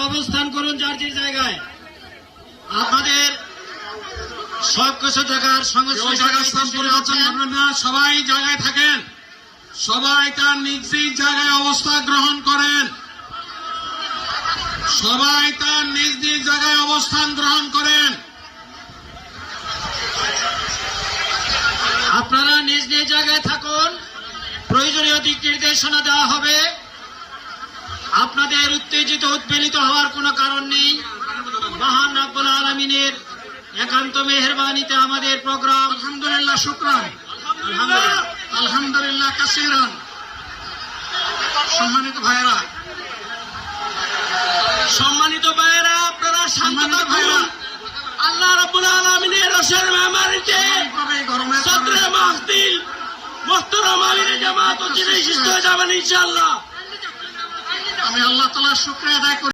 অবস্থান করুন যার যে জায়গায়। আপনাদের সবকিছু জায়গার সঙ্গে স্থান পরিবর্তন করবেন না, সবাই জায়গায় থাকেন, সবাই তার নিজ নিজ জায়গায় অবস্থান গ্রহণ করেন, সবাই তার নিজ নিজ জায়গায় অবস্থান গ্রহণ করেন। আপনারা নিজ নিজ জায়গায় থাকুন, প্রয়োজনীয় দিক নির্দেশনা দেওয়া হবে। আপনাদের উত্তেজিত উদ্বেলিত হওয়ার কোনো কারণ নেই। মহান রব্বুল আলামিনের একান্ত মেহেরবানিতে আমাদের প্রোগ্রাম আলহামদুলিল্লাহ, শুকরান, আলহামদুলিল্লাহ কাসীরান। সম্মানিত ভাইরা, আপনারা শান্ত থাকুন। আল্লাহ রাব্বুল আলামিনের রসের মেহমানিতে সদরে মাহফিল মুহতারাম আমিরে জামাত ও চিরাই শিষ্ট হয়ে যাবেন ইনশাআল্লাহ। আমি আল্লাহ তাআলার শুকরিয়া আদায় করি।